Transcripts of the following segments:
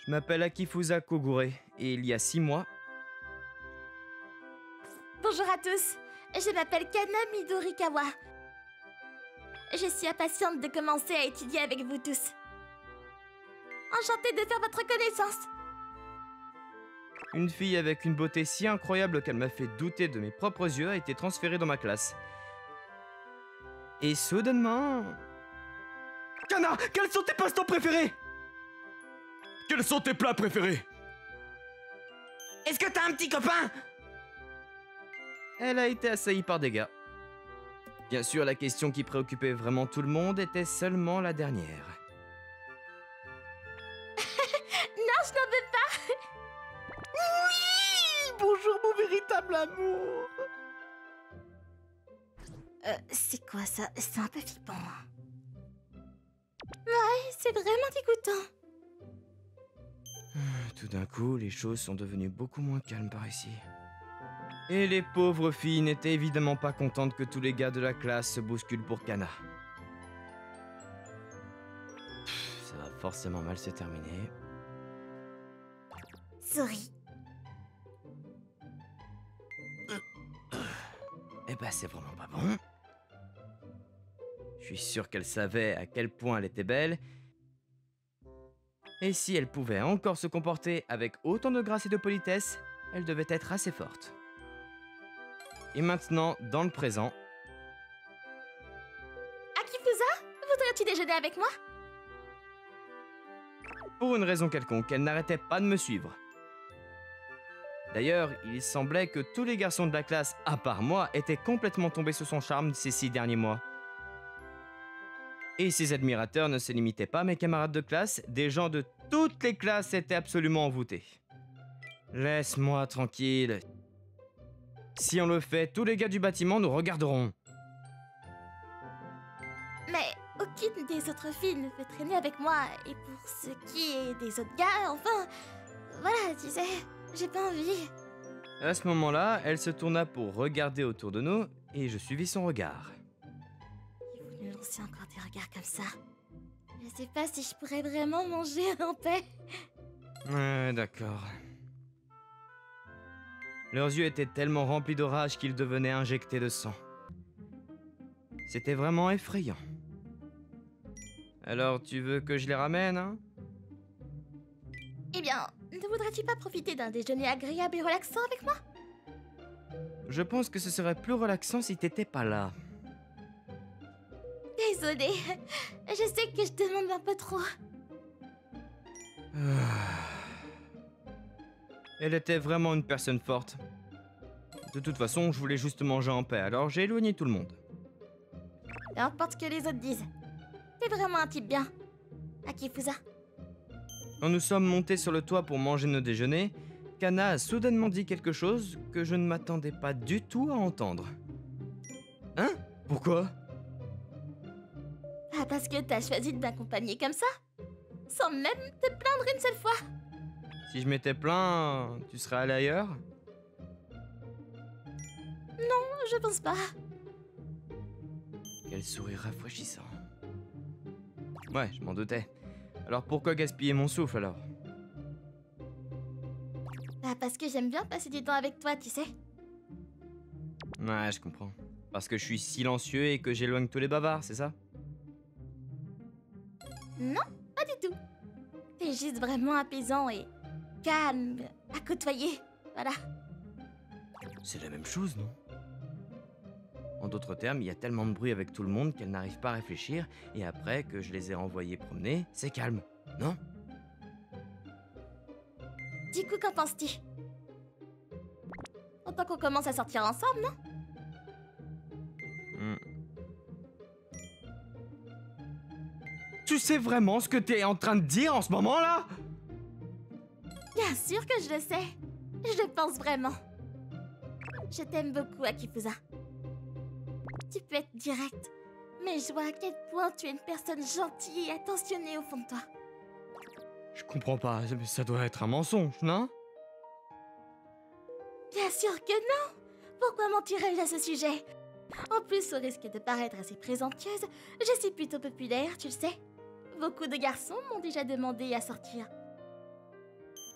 Je m'appelle Akifusa Kogure et il y a 6 mois... Bonjour à tous, je m'appelle Kana Midorikawa. Je suis impatiente de commencer à étudier avec vous tous. Enchantée de faire votre connaissance. Une fille avec une beauté si incroyable qu'elle m'a fait douter de mes propres yeux a été transférée dans ma classe. Et soudainement... Kana, quels sont tes passe-temps préférés? Quels sont tes plats préférés? Est-ce que t'as un petit copain? Elle a été assaillie par des gars. Bien sûr, la question qui préoccupait vraiment tout le monde était seulement la dernière. Non, je n'en veux pas. Oui! Bonjour mon véritable amour! C'est quoi ça? C'est un peu flippant. Ouais, c'est vraiment dégoûtant. Tout d'un coup, les choses sont devenues beaucoup moins calmes par ici. Et les pauvres filles n'étaient évidemment pas contentes que tous les gars de la classe se bousculent pour Kana. Ça va forcément mal se terminer. Sorry. Eh ben, c'est vraiment pas bon. Je suis sûr qu'elle savait à quel point elle était belle. Et si elle pouvait encore se comporter avec autant de grâce et de politesse, elle devait être assez forte. Et maintenant, dans le présent... Akifusa, voudrais-tu déjeuner avec moi? Pour une raison quelconque, elle n'arrêtait pas de me suivre. D'ailleurs, il semblait que tous les garçons de la classe, à part moi, étaient complètement tombés sous son charme ces 6 derniers mois. Et ses admirateurs ne se limitaient pas à mes camarades de classe, des gens de toutes les classes étaient absolument envoûtés. Laisse-moi tranquille. Si on le fait, tous les gars du bâtiment nous regarderont. Mais aucune des autres filles ne veut traîner avec moi. Et pour ce qui est des autres gars, enfin... Voilà, tu sais, j'ai pas envie. À ce moment-là, elle se tourna pour regarder autour de nous, et je suivis son regard. Et vous nous lancez encore des regards comme ça. Je sais pas si je pourrais vraiment manger en paix. Ouais, d'accord. Leurs yeux étaient tellement remplis de rage qu'ils devenaient injectés de sang. C'était vraiment effrayant. Alors, tu veux que je les ramène, hein? Eh bien, ne voudrais-tu pas profiter d'un déjeuner agréable et relaxant avec moi? Je pense que ce serait plus relaxant si t'étais pas là. Désolée, je sais que je demande un peu trop. Elle était vraiment une personne forte. De toute façon, je voulais juste manger en paix, alors j'ai éloigné tout le monde. Peu importe ce que les autres disent. T'es vraiment un type bien. Akifusa. Quand nous sommes montés sur le toit pour manger nos déjeuners, Kana a soudainement dit quelque chose que je ne m'attendais pas du tout à entendre. Hein? Pourquoi? Ah, parce que t'as choisi de m'accompagner comme ça? Sans même te plaindre une seule fois? Si je m'étais plaint, tu serais allé ailleurs? Non, je pense pas. Quel sourire rafraîchissant. Ouais, je m'en doutais. Alors pourquoi gaspiller mon souffle alors? Bah, parce que j'aime bien passer du temps avec toi, tu sais. Ouais, je comprends. Parce que je suis silencieux et que j'éloigne tous les bavards, c'est ça? Non, pas du tout. T'es juste vraiment apaisant et calme à côtoyer. Voilà. C'est la même chose, non? En d'autres termes, il y a tellement de bruit avec tout le monde qu'elle n'arrive pas à réfléchir, et après que je les ai renvoyés promener, c'est calme, non? Du coup, qu'en penses-tu? Autant qu'on commence à sortir ensemble, non? Tu sais vraiment ce que t'es en train de dire en ce moment-là? Bien sûr que je le sais. Je le pense vraiment. Je t'aime beaucoup, Akifusa. Tu peux être direct, mais je vois à quel point tu es une personne gentille et attentionnée au fond de toi. Je comprends pas, mais ça doit être un mensonge, non? Bien sûr que non! Pourquoi mentirais-je à ce sujet? En plus, au risque de paraître assez présomptueuse, je suis plutôt populaire, tu le sais. Beaucoup de garçons m'ont déjà demandé à sortir.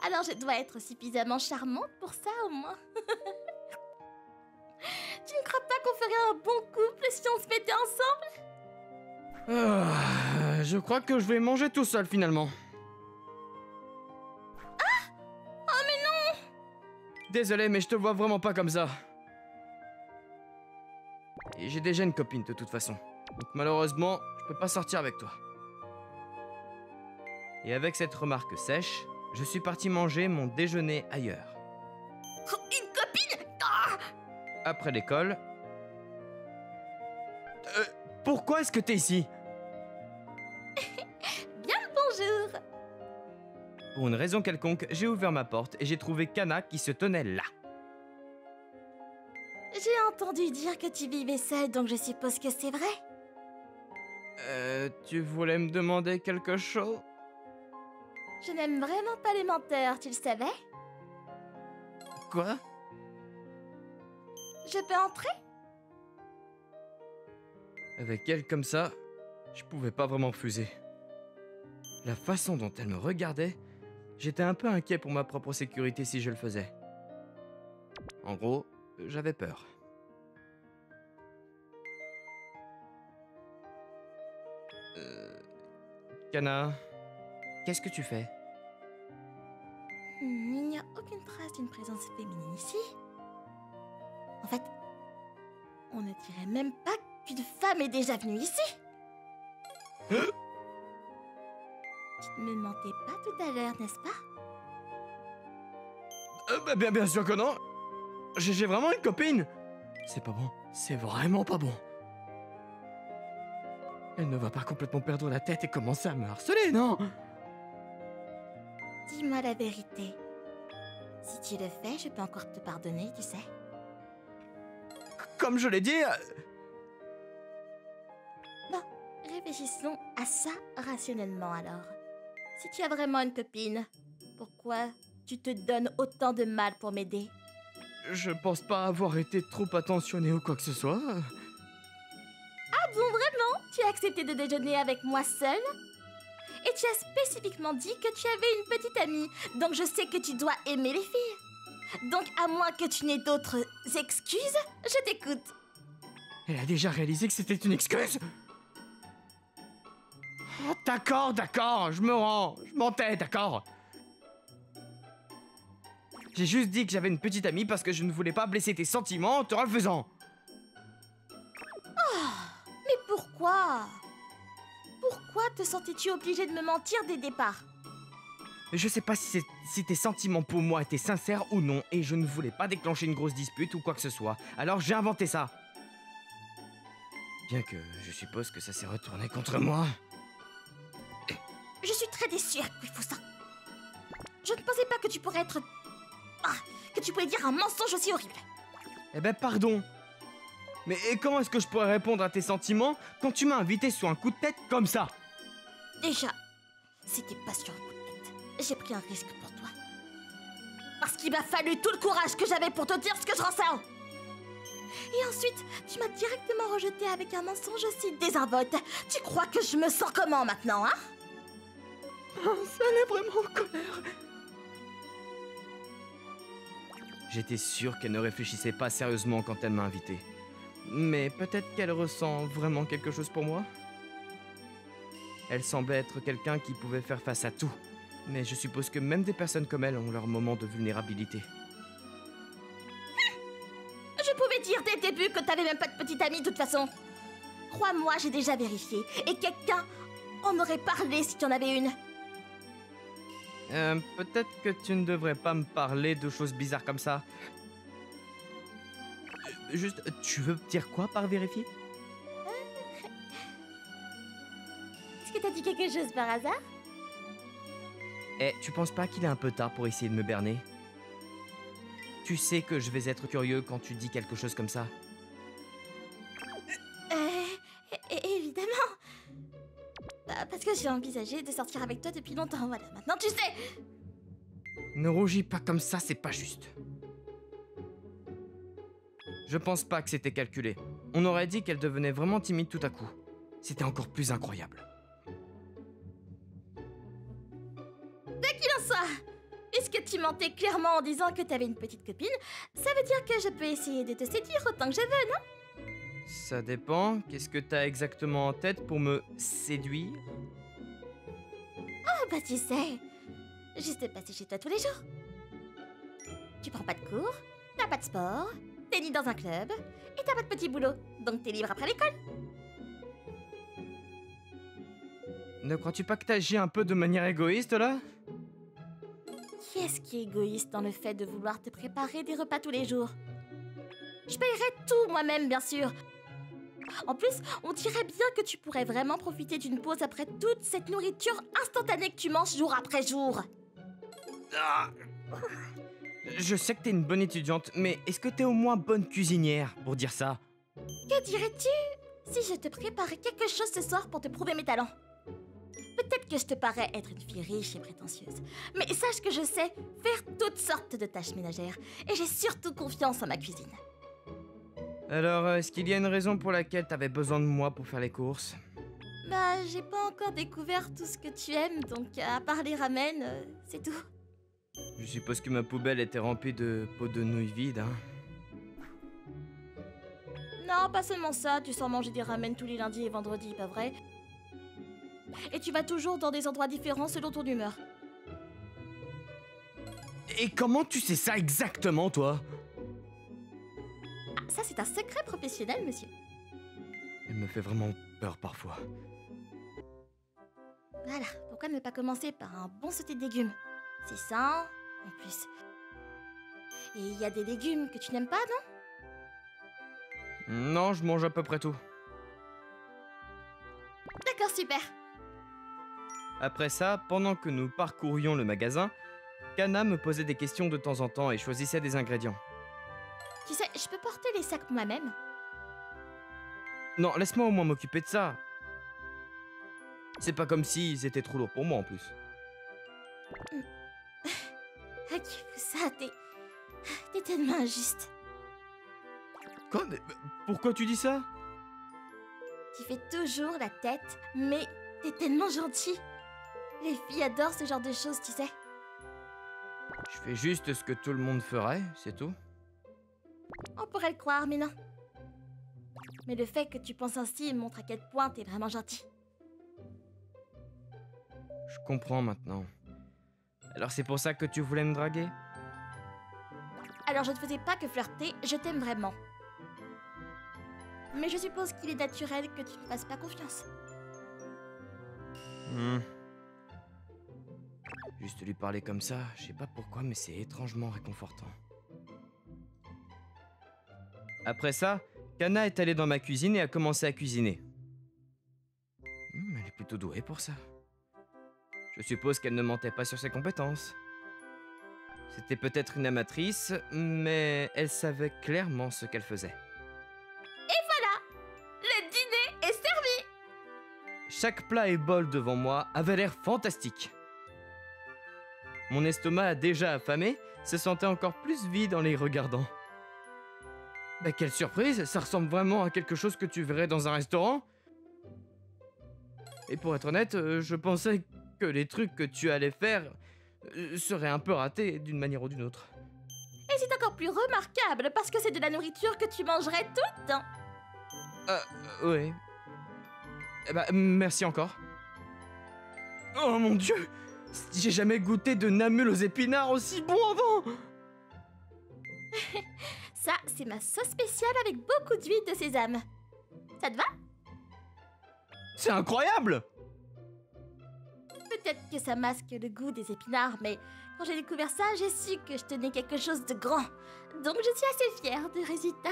Alors je dois être suffisamment charmante pour ça au moins. Tu ne crois pas qu'on ferait un bon couple si on se mettait ensemble? Je crois que je vais manger tout seul finalement. Ah! Oh mais non! Désolé, mais je te vois vraiment pas comme ça. Et j'ai déjà une copine de toute façon. Donc malheureusement, je peux pas sortir avec toi. Et avec cette remarque sèche, je suis parti manger mon déjeuner ailleurs. Une copine? Ah! Après l'école... pourquoi est-ce que t'es ici? Bien le bonjour! Pour une raison quelconque, j'ai ouvert ma porte et j'ai trouvé Kana qui se tenait là. J'ai entendu dire que tu vivais seule, donc je suppose que c'est vrai. Tu voulais me demander quelque chose? Je n'aime vraiment pas les menteurs, tu le savais? Quoi? Je peux entrer? Avec elle comme ça, je pouvais pas vraiment refuser. La façon dont elle me regardait, j'étais un peu inquiet pour ma propre sécurité si je le faisais. En gros, j'avais peur. Kana, qu'est-ce que tu fais? Il n'y a aucune trace d'une présence féminine ici. En fait, on ne dirait même pas qu'une femme est déjà venue ici. Tu ne me mentais pas tout à l'heure, n'est-ce pas? Bien sûr que non. J'ai vraiment une copine. C'est pas bon, c'est vraiment pas bon. Elle ne va pas complètement perdre la tête et commencer à me harceler, non? Dis-moi la vérité. Si tu le fais, je peux encore te pardonner, tu sais. Comme je l'ai dit... Bon, réfléchissons à ça rationnellement alors. Si tu as vraiment une copine, pourquoi tu te donnes autant de mal pour m'aider? Je pense pas avoir été trop attentionné ou quoi que ce soit. Ah bon, vraiment? Tu as accepté de déjeuner avec moi seule? Et tu as spécifiquement dit que tu avais une petite amie, donc je sais que tu dois aimer les filles. Donc à moins que tu n'aies d'autres excuses, je t'écoute. Elle a déjà réalisé que c'était une excuse? Oh, d'accord, je me rends, je mentais, d'accord. J'ai juste dit que j'avais une petite amie parce que je ne voulais pas blesser tes sentiments en te refaisant. Mais pourquoi? Pourquoi te sentais-tu obligé de me mentir dès le départ? Je sais pas si tes sentiments pour moi étaient sincères ou non, et je ne voulais pas déclencher une grosse dispute ou quoi que ce soit. Alors j'ai inventé ça. Bien que je suppose que ça s'est retourné contre moi. Je suis très déçue à ça. Je ne pensais pas que tu pourrais être... Ah, que tu pouvais dire un mensonge aussi horrible. Eh ben pardon. Mais comment est-ce que je pourrais répondre à tes sentiments quand tu m'as invité sur un coup de tête comme ça? Déjà, c'était pas sur un coup de tête. J'ai pris un risque pour toi. Parce qu'il m'a fallu tout le courage que j'avais pour te dire ce que je ressens. Et ensuite, tu m'as directement rejeté avec un mensonge aussi désinvolte. Tu crois que je me sens comment maintenant, hein? Elle est vraiment en colère. J'étais sûr qu'elle ne réfléchissait pas sérieusement quand elle m'a invité. Mais peut-être qu'elle ressent vraiment quelque chose pour moi. Elle semblait être quelqu'un qui pouvait faire face à tout. Mais je suppose que même des personnes comme elle ont leurs moments de vulnérabilité. Je pouvais dire dès le début que t'avais même pas de petite amie de toute façon. Crois-moi, j'ai déjà vérifié. Et quelqu'un en aurait parlé si tu en avais une. Peut-être que tu ne devrais pas me parler de choses bizarres comme ça. Juste, tu veux dire quoi par vérifier? Est-ce que t'as dit quelque chose par hasard? Eh, tu penses pas qu'il est un peu tard pour essayer de me berner? Tu sais que je vais être curieux quand tu dis quelque chose comme ça. Évidemment. Bah, parce que j'ai envisagé de sortir avec toi depuis longtemps, voilà. Maintenant tu sais. Ne rougis pas comme ça, c'est pas juste. Je pense pas que c'était calculé. On aurait dit qu'elle devenait vraiment timide tout à coup. C'était encore plus incroyable. Quoi qu'il en soit, Puisque tu mentais clairement en disant que t'avais une petite copine, ça veut dire que je peux essayer de te séduire autant que je veux, non? Ça dépend. Qu'est-ce que t'as exactement en tête pour me séduire? Oh bah tu sais, juste passer chez toi tous les jours. Tu prends pas de cours, t'as pas de sport, t'es ni dans un club, et t'as pas de petit boulot, donc t'es libre après l'école. Ne crois-tu pas que t'agis un peu de manière égoïste là? Qui est-ce qui est égoïste dans le fait de vouloir te préparer des repas tous les jours? Je payerais tout moi-même, bien sûr. En plus, on dirait bien que tu pourrais vraiment profiter d'une pause après toute cette nourriture instantanée que tu manges jour après jour. Ah. Je sais que t'es une bonne étudiante, mais est-ce que t'es au moins bonne cuisinière pour dire ça? Que dirais-tu si je te préparais quelque chose ce soir pour te prouver mes talents? Peut-être que je te parais être une fille riche et prétentieuse, mais sache que je sais faire toutes sortes de tâches ménagères, et j'ai surtout confiance en ma cuisine. Alors, est-ce qu'il y a une raison pour laquelle t'avais besoin de moi pour faire les courses? Bah, j'ai pas encore découvert tout ce que tu aimes, donc à part les ramen, c'est tout. Je suppose que ma poubelle était remplie de pots de nouilles vides, hein? Non, pas seulement ça, tu sors manger des ramen tous les lundis et vendredis, pas vrai? Et tu vas toujours dans des endroits différents selon ton humeur. Et comment tu sais ça exactement, toi? Ah, ça c'est un secret professionnel, monsieur. Elle me fait vraiment peur parfois. Voilà, pourquoi ne pas commencer par un bon sauté de légumes? C'est sain, en plus. Et il y a des légumes que tu n'aimes pas, non? Non, je mange à peu près tout. D'accord, super. Après ça, pendant que nous parcourions le magasin, Kana me posait des questions de temps en temps et choisissait des ingrédients. Tu sais, je peux porter les sacs moi-même. Non, laisse-moi au moins m'occuper de ça. C'est pas comme si c'était trop lourd pour moi en plus. Ah, qui fait ça? T'es tellement injuste. Quoi? Mais pourquoi tu dis ça? Tu fais toujours la tête, mais t'es tellement gentil. Les filles adorent ce genre de choses, tu sais. Je fais juste ce que tout le monde ferait, c'est tout. On pourrait le croire, mais non. Mais le fait que tu penses ainsi montre à quel point t'es vraiment gentil. Je comprends maintenant. Alors c'est pour ça que tu voulais me draguer? Alors je ne faisais pas que flirter, je t'aime vraiment. Mais je suppose qu'il est naturel que tu ne fasses pas confiance. Juste lui parler comme ça, je sais pas pourquoi, mais c'est étrangement réconfortant. Après ça, Kana est allée dans ma cuisine et a commencé à cuisiner. Elle est plutôt douée pour ça. Je suppose qu'elle ne mentait pas sur ses compétences. C'était peut-être une amatrice, mais elle savait clairement ce qu'elle faisait. Le dîner est servi! Chaque plat et bol devant moi avait l'air fantastique. Mon estomac, déjà affamé, se sentait encore plus vide en les regardant. Bah quelle surprise, ça ressemble vraiment à quelque chose que tu verrais dans un restaurant. Et pour être honnête, je pensais que les trucs que tu allais faire seraient un peu ratés d'une manière ou d'une autre. Et c'est encore plus remarquable parce que c'est de la nourriture que tu mangerais tout le temps. Ouais. Eh bah, merci encore. Oh mon dieu! J'ai jamais goûté de namules aux épinards aussi bon avant! Ça, c'est ma sauce spéciale avec beaucoup d'huile de sésame. Ça te va? C'est incroyable! Peut-être que ça masque le goût des épinards, mais quand j'ai découvert ça, j'ai su que je tenais quelque chose de grand. Donc je suis assez fière du résultat.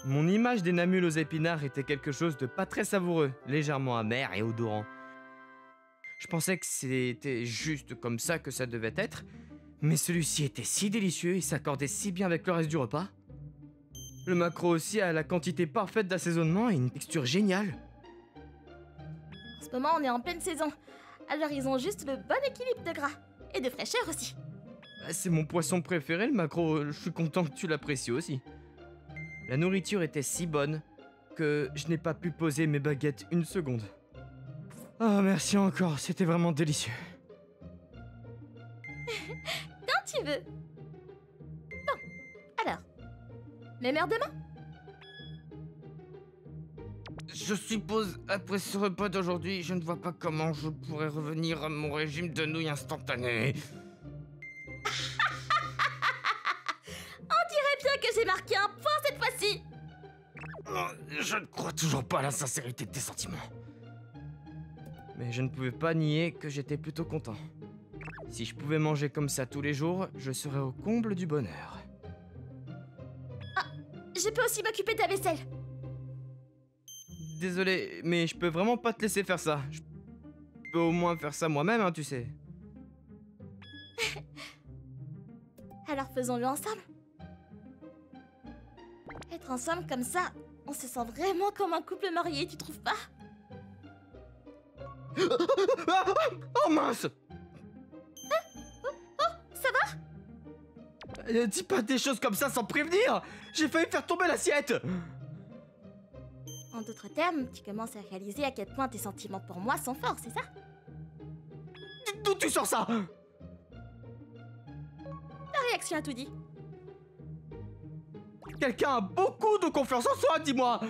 Mon image des namules aux épinards était quelque chose de pas très savoureux, légèrement amer et odorant. Je pensais que c'était juste comme ça que ça devait être, mais celui-ci était si délicieux et s'accordait si bien avec le reste du repas. Le maquereau aussi a la quantité parfaite d'assaisonnement et une texture géniale. En ce moment, on est en pleine saison. Alors ils ont juste le bon équilibre de gras. Et de fraîcheur aussi. C'est mon poisson préféré, le maquereau. Je suis content que tu l'apprécies aussi. La nourriture était si bonne que je n'ai pas pu poser mes baguettes une seconde. Oh, merci encore, c'était vraiment délicieux. Quand tu veux. Bon, alors. Même heure demain? Je suppose, après ce repas d'aujourd'hui, je ne vois pas comment je pourrais revenir à mon régime de nouilles instantanées. On dirait bien que j'ai marqué un point cette fois-ci. Je ne crois toujours pas à la sincérité de tes sentiments. Mais je ne pouvais pas nier que j'étais plutôt content. Si je pouvais manger comme ça tous les jours, je serais au comble du bonheur. Je peux aussi m'occuper de la vaisselle. Désolé, mais je peux vraiment pas te laisser faire ça. Je peux au moins faire ça moi-même, hein, tu sais. Alors faisons-le ensemble. Être ensemble comme ça, on se sent vraiment comme un couple marié, tu trouves pas? Oh mince! Ça va? Dis pas des choses comme ça sans prévenir! J'ai failli faire tomber l'assiette! En d'autres termes, tu commences à réaliser à quel point tes sentiments pour moi sont forts, c'est ça? D'où tu sors ça? La réaction a tout dit. Quelqu'un a beaucoup de confiance en soi, dis-moi!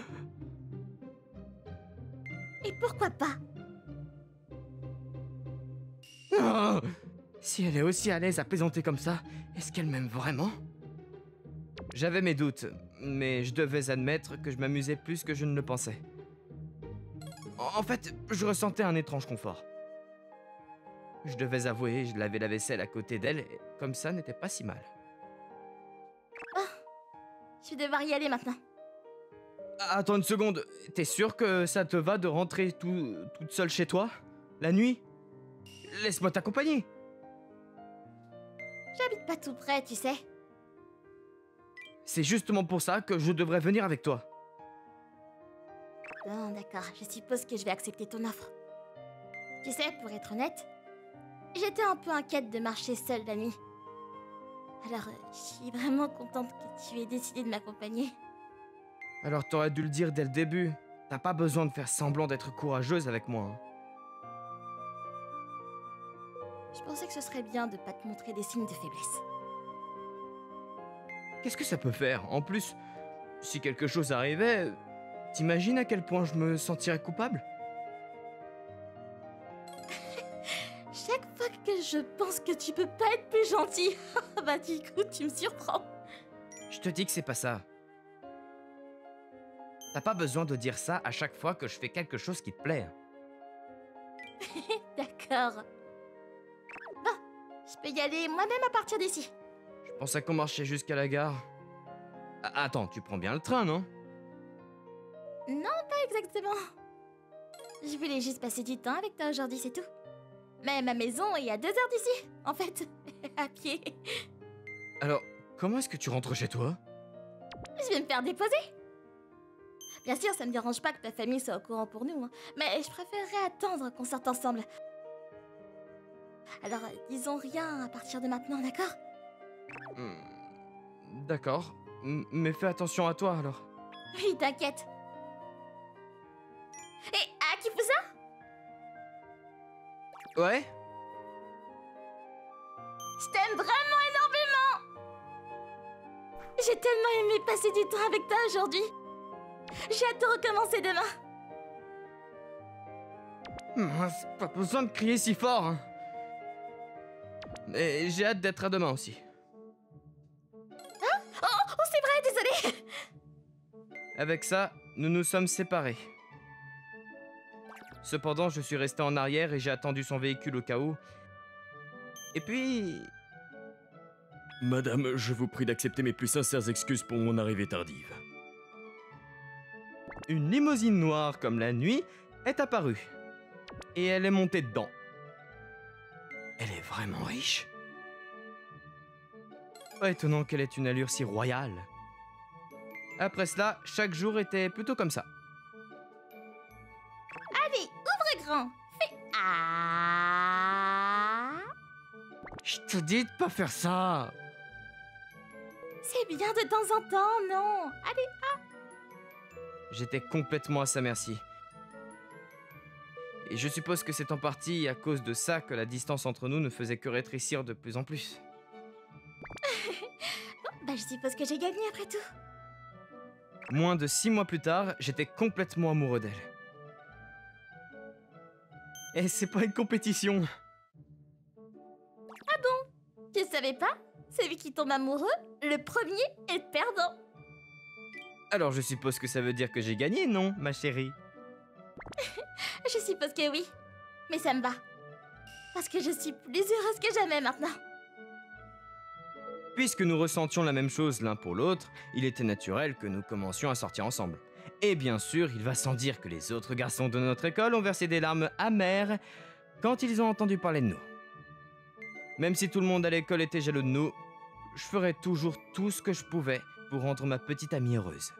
Et pourquoi pas? Oh, si elle est aussi à l'aise à plaisanter comme ça, est-ce qu'elle m'aime vraiment? J'avais mes doutes, mais je devais admettre que je m'amusais plus que je ne le pensais. En fait, je ressentais un étrange confort. Je devais avouer, je lavais la vaisselle à côté d'elle, et comme ça n'était pas si mal. Je vais devoir y aller maintenant. Attends une seconde, t'es sûr que ça te va de rentrer toute seule chez toi? La nuit? Laisse-moi t'accompagner. J'habite pas tout près, tu sais. C'est justement pour ça que je devrais venir avec toi. Bon, d'accord, je suppose que je vais accepter ton offre. Tu sais, pour être honnête, j'étais un peu inquiète de marcher seule la nuit. Alors, je suis vraiment contente que tu aies décidé de m'accompagner. Alors t'aurais dû le dire dès le début. T'as pas besoin de faire semblant d'être courageuse avec moi. Hein. Je pensais que ce serait bien de pas te montrer des signes de faiblesse. Qu'est-ce que ça peut faire? En plus, si quelque chose arrivait, t'imagines à quel point je me sentirais coupable? Chaque fois que je pense que tu peux pas être plus gentil, bah du coup, tu me surprends. Je te dis que c'est pas ça. T'as pas besoin de dire ça à chaque fois que je fais quelque chose qui te plaît. D'accord. Bon, je peux y aller moi-même à partir d'ici. Je pensais qu'on marchait jusqu'à la gare. Attends, tu prends bien le train, non? Non, pas exactement. Je voulais juste passer du temps avec toi aujourd'hui, c'est tout. Mais ma maison est à 2 heures d'ici, en fait, à pied. Alors, comment est-ce que tu rentres chez toi? Je vais me faire déposer. Bien sûr, ça me dérange pas que ta famille soit au courant pour nous, hein, mais je préférerais attendre qu'on sorte ensemble. Alors, disons rien à partir de maintenant, d'accord? D'accord, mais fais attention à toi alors. Oui, t'inquiète. Et Akifusa? Ouais? Je t'aime vraiment énormément! J'ai tellement aimé passer du temps avec toi aujourd'hui. J'ai hâte de recommencer demain. Mince, pas besoin de crier si fort. Hein. Et j'ai hâte d'être à demain aussi. Oh, c'est vrai, désolée. Avec ça, nous nous sommes séparés. Cependant, je suis resté en arrière et j'ai attendu son véhicule au cas où. Et puis... Madame, je vous prie d'accepter mes plus sincères excuses pour mon arrivée tardive. Une limousine noire comme la nuit est apparue. Et elle est montée dedans. Elle est vraiment riche. Pas étonnant qu'elle ait une allure si royale. Après cela, chaque jour était plutôt comme ça. Allez, ouvre grand. Fais ah. Je te dis de pas faire ça. C'est bien de temps en temps, non? Allez, J'étais complètement à sa merci. Et je suppose que c'est en partie à cause de ça que la distance entre nous ne faisait que rétrécir de plus en plus. Bah, je suppose que j'ai gagné après tout. Moins de 6 mois plus tard, j'étais complètement amoureux d'elle. Et c'est pas une compétition. Tu savais pas? Celui qui tombe amoureux, le premier est le perdant. Alors je suppose que ça veut dire que j'ai gagné, non, ma chérie? Je suppose que oui. Mais ça me va. Parce que je suis plus heureuse que jamais maintenant. Puisque nous ressentions la même chose l'un pour l'autre, il était naturel que nous commencions à sortir ensemble. Et bien sûr, il va sans dire que les autres garçons de notre école ont versé des larmes amères quand ils ont entendu parler de nous. Même si tout le monde à l'école était jaloux de nous, je ferais toujours tout ce que je pouvais pour rendre ma petite amie heureuse.